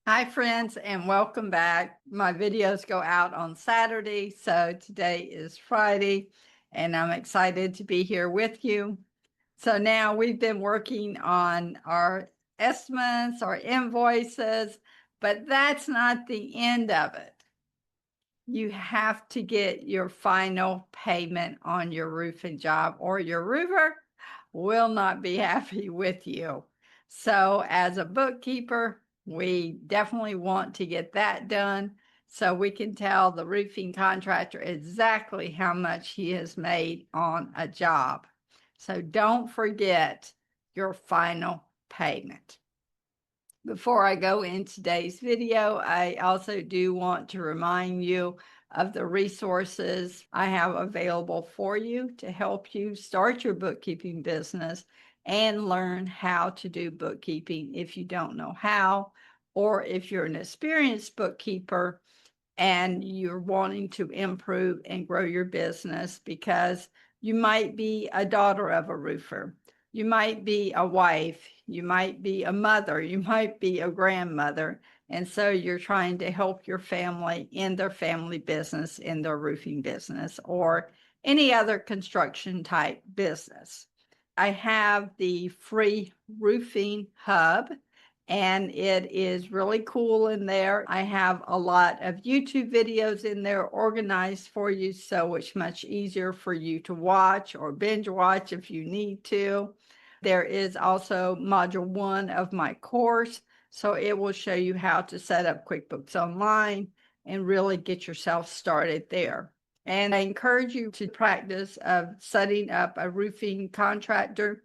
Hi friends, and welcome back. My videos go out on Saturday, so today is Friday and I'm excited to be here with you. So now we've been working on our estimates, our invoices, but that's not the end of it. You have to get your final payment on your roofing job or your roofer will not be happy with you. So as a bookkeeper, we definitely want to get that done so we can tell the roofing contractor exactly how much he has made on a job. So don't forget your final payment. Before I go in today's video, I also do want to remind you of the resources I have available for you to help you start your bookkeeping business and learn how to do bookkeeping if you don't know how, or if you're an experienced bookkeeper and you're wanting to improve and grow your business because you might be a daughter of a roofer. You might be a wife, you might be a mother, you might be a grandmother. And so you're trying to help your family in their family business, in their roofing business, or any other construction type business. I have the free roofing hub and it is really cool in there. I have a lot of YouTube videos in there organized for you, so it's much easier for you to watch or binge watch if you need to. There is also module 1 of my course, so it will show you how to set up QuickBooks Online and really get yourself started there. And I encourage you to practice of setting up a roofing contractor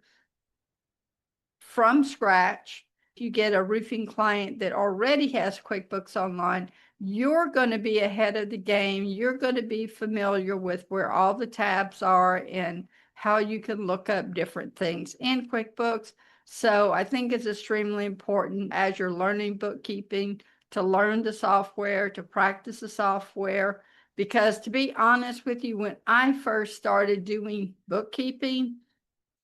from scratch. If you get a roofing client that already has QuickBooks Online, you're going to be ahead of the game. You're going to be familiar with where all the tabs are and how you can look up different things in QuickBooks. So I think it's extremely important as you're learning bookkeeping to learn the software, to practice the software. Because to be honest with you, when I first started doing bookkeeping,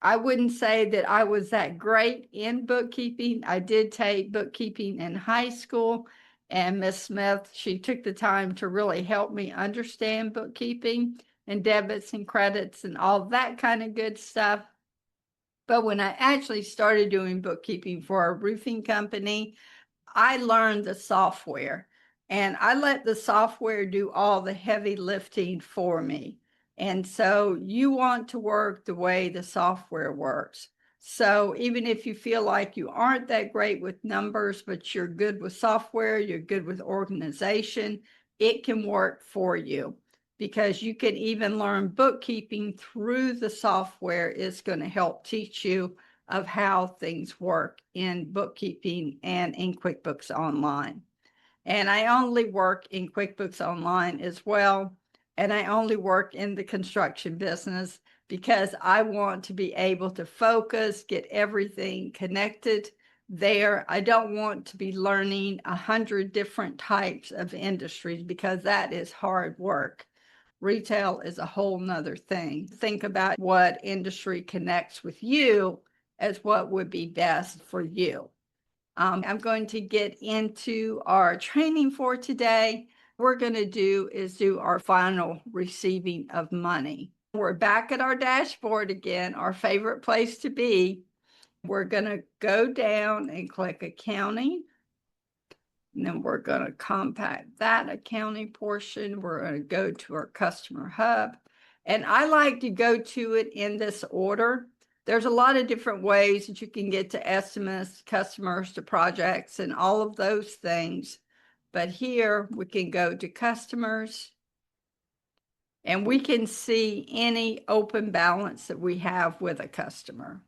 I wouldn't say that I was that great in bookkeeping. I did take bookkeeping in high school, and Miss Smith, she took the time to really help me understand bookkeeping and debits and credits and all that kind of good stuff. But when I actually started doing bookkeeping for a roofing company, I learned the software and I let the software do all the heavy lifting for me. And so you want to work the way the software works. So even if you feel like you aren't that great with numbers, but you're good with software, you're good with organization, it can work for you because you can even learn bookkeeping through the software. It's going to help teach you of how things work in bookkeeping and in QuickBooks Online. And I only work in QuickBooks Online as well. And I only work in the construction business because I want to be able to focus, get everything connected there. I don't want to be learning 100 different types of industries because that is hard work. Retail is a whole nother thing. Think about what industry connects with you as what would be best for you. I'm going to get into our training for today. What we're going to do is do our final receiving of money. We're back at our dashboard again, our favorite place to be. We're going to go down and click accounting. And then we're going to compact that accounting portion. We're going to go to our customer hub. And I like to go to it in this order. There's a lot of different ways that you can get to estimates, customers, to projects, and all of those things. But here we can go to customers. And we can see any open balance that we have with a customer.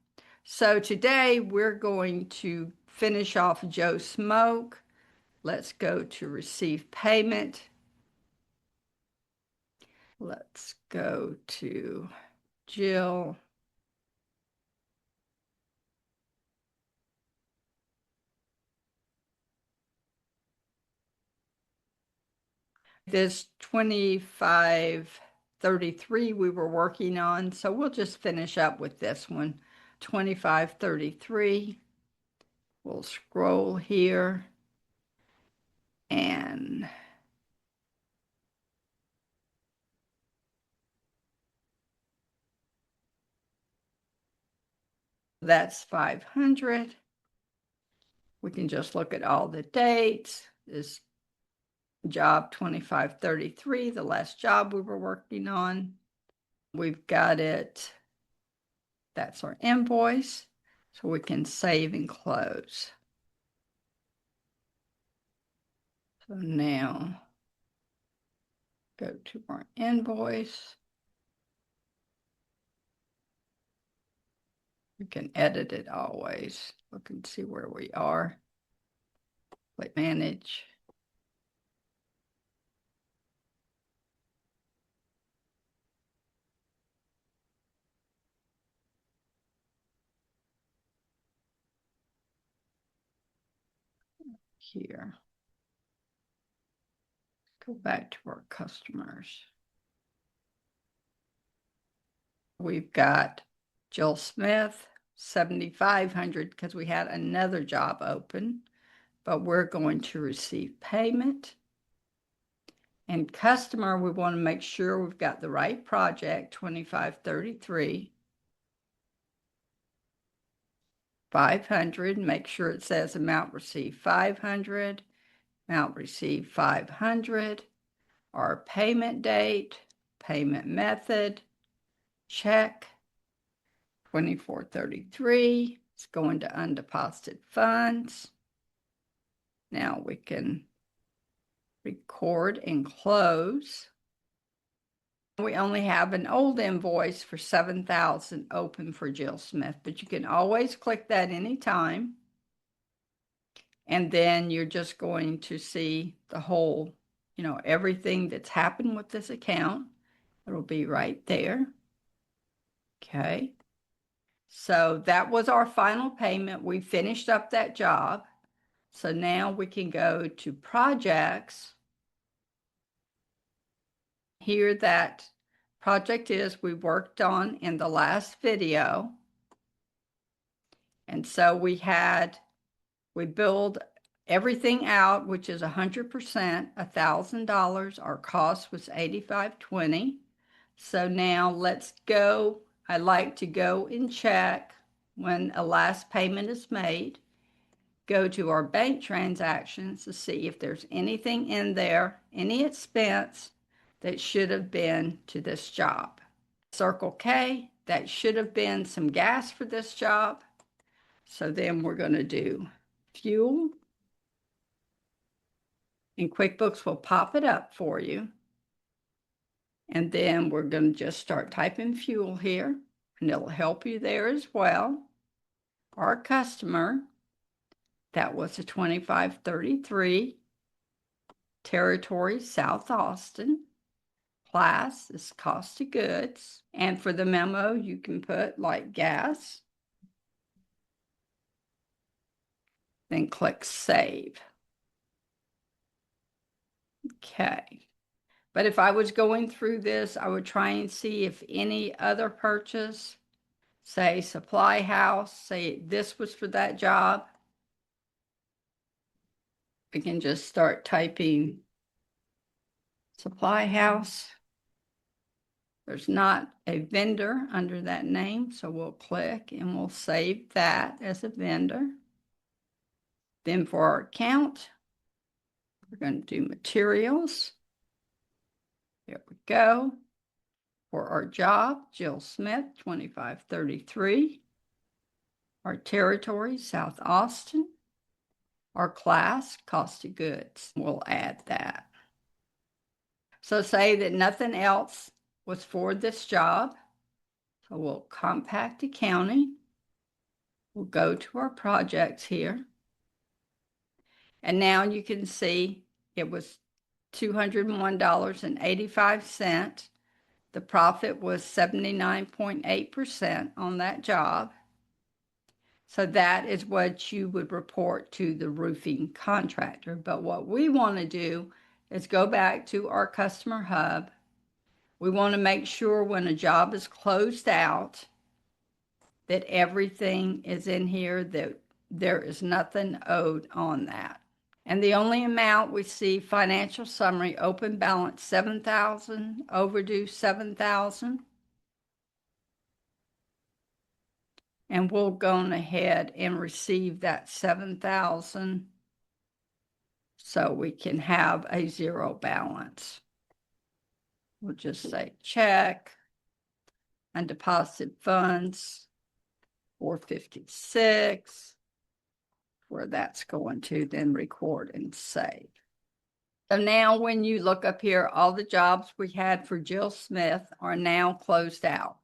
So today we're going to finish off Joe Smoke. Let's go to receive payment. Let's go to Jill. This 2533 we were working on, so we'll just finish up with this one. 2533. We'll scroll here. And that's 500. We can just look at all the dates. This job 2533, the last job we were working on. We've got it. That's our invoice. So we can save and close. So now go to our invoice. We can edit it always. Look and see where we are. Click manage. Here. Go back to our customers. We've got Jill Smith, 7,500 because we had another job open, but we're going to receive payment. And customer, we want to make sure we've got the right project, 2533. 500, make sure it says amount received 500, amount received 500, our payment date, payment method, check, 2433. It's going to undeposited funds. Now we can record and close. We only have an old invoice for $7,000 open for Jill Smith, but you can always click that anytime. And then you're just going to see the whole, everything that's happened with this account. It'll be right there. Okay. So that was our final payment. We finished up that job. So now we can go to projects. Here that project is we worked on in the last video. And so we billed everything out, which is 100%, $1,000. Our cost was $85.20. So now let's go. I like to go and check when a last payment is made. Go to our bank transactions to see if there's anything in there, any expense that should have been to this job. Circle K, that should have been some gas for this job. So then we're going to do fuel. And QuickBooks will pop it up for you. And then we're going to just start typing fuel here, and it'll help you there as well. Our customer, that was a 2533, territory, South Austin. Class is cost of goods. And for the memo, you can put like gas. Then click save. Okay. But if I was going through this, I would try and see if any other purchase, say supply house, say this was for that job. We can just start typing supply house. There's not a vendor under that name, so we'll click and we'll save that as a vendor. Then for our account, we're going to do materials. There we go. For our job, Jill Smith, 2533. Our territory, South Austin. Our class, cost of goods. We'll add that. So say that nothing else was for this job. So we'll compact accounting. We'll go to our projects here. And now you can see it was $201.85. The profit was 79.8% on that job. So that is what you would report to the roofing contractor. But what we want to do is go back to our customer hub. We want to make sure when a job is closed out that everything is in here, that there is nothing owed on that. And the only amount we see financial summary, open balance 7,000, overdue 7,000. And we'll go ahead and receive that 7,000 so we can have a zero balance. We'll just say check and deposit funds 456, where that's going to, then record and save. So now when you look up here, all the jobs we had for Jill Smith are now closed out.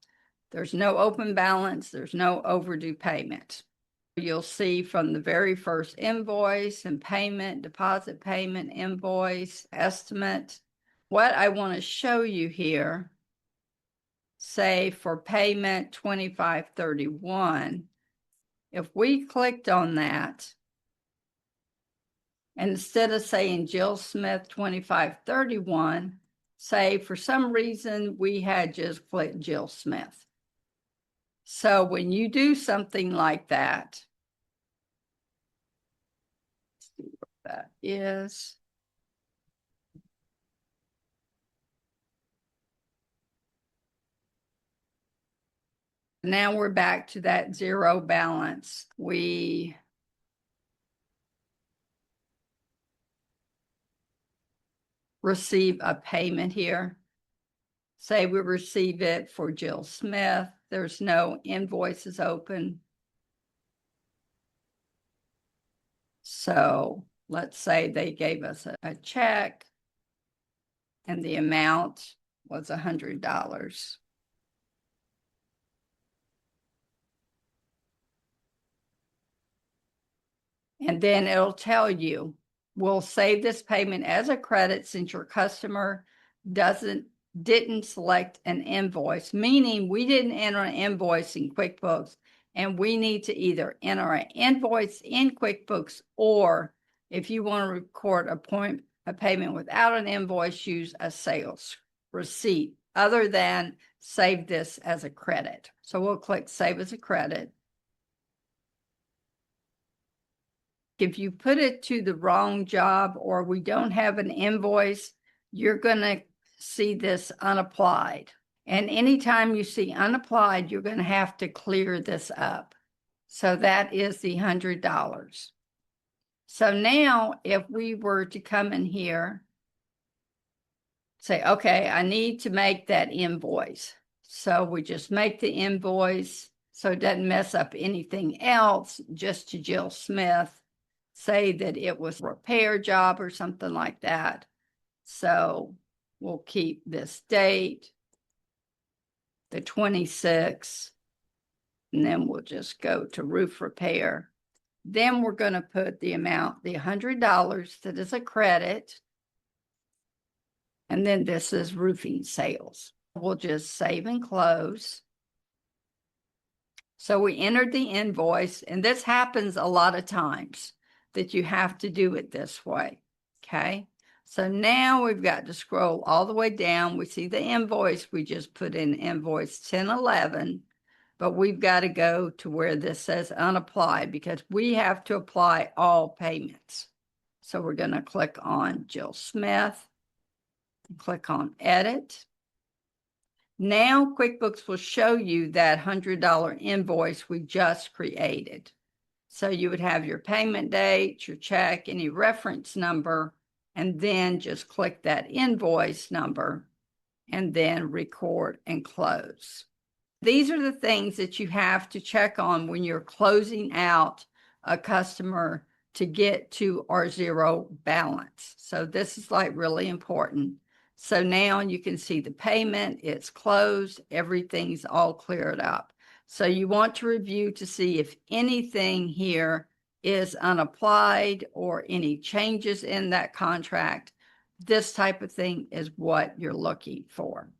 There's no open balance, there's no overdue payment. You'll see from the very first invoice and payment, deposit payment, invoice, estimate. What I want to show you here, say for payment 2531, if we clicked on that, and instead of saying Jill Smith 2531, say for some reason we had just clicked Jill Smith. So when you do something like that, let's see what that is. Now we're back to that zero balance. We receive a payment here. Say we receive it for Jill Smith. There's no invoices open. So let's say they gave us a check and the amount was $100. And then it'll tell you, we'll save this payment as a credit since your customer didn't select an invoice, meaning we didn't enter an invoice in QuickBooks, and we need to either enter an invoice in QuickBooks, or if you want to record a payment without an invoice, use a sales receipt, other than save this as a credit. So we'll click Save as a Credit. If you put it to the wrong job or we don't have an invoice, you're going to see this unapplied. And anytime you see unapplied, you're going to have to clear this up. So that is the $100. So now if we were to come in here, say, okay, I need to make that invoice. So we just make the invoice so it doesn't mess up anything else, just to Jill Smith. Say that it was a repair job or something like that. So we'll keep this date, the 26th, and then we'll just go to roof repair. Then we're going to put the amount, the $100 that is a credit. And then this is roofing sales. We'll just save and close. So we entered the invoice, and this happens a lot of times that you have to do it this way, okay? So now we've got to scroll all the way down. We see the invoice. We just put in invoice 1011, but we've got to go to where this says unapplied because we have to apply all payments. So we're going to click on Jill Smith, and click on Edit. Now QuickBooks will show you that $100 invoice we just created. So you would have your payment date, your check, any reference number, and then just click that invoice number and then record and close. These are the things that you have to check on when you're closing out a customer to get to our zero balance. So this is like really important. So now you can see the payment, it's closed, everything's all cleared up. So you want to review to see if anything here is unapplied or any changes in that contract. This type of thing is what you're looking for.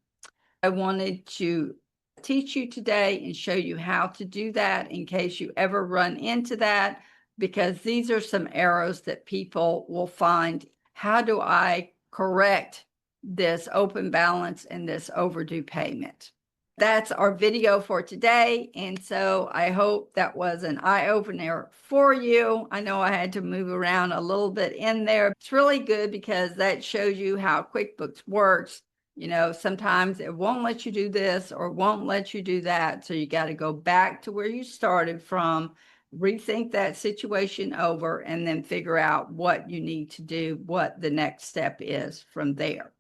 I wanted to teach you today and show you how to do that in case you ever run into that, because these are some errors that people will find. How do I correct this open balance and this overdue payment? That's our video for today. And so I hope that was an eye-opener for you. I know I had to move around a little bit in there. It's really good because that shows you how QuickBooks works. You know, sometimes it won't let you do this or won't let you do that. So you got to go back to where you started from, rethink that situation over, and then figure out what you need to do, what the next step is from there.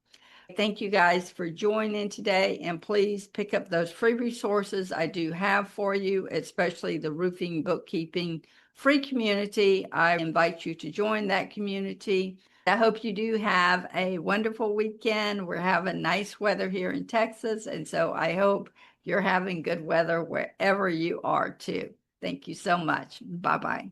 Thank you guys for joining today, and please pick up those free resources I do have for you, especially the roofing bookkeeping free community. I invite you to join that community. I hope you do have a wonderful weekend. We're having nice weather here in Texas, and so I hope you're having good weather wherever you are too. Thank you so much. Bye-bye.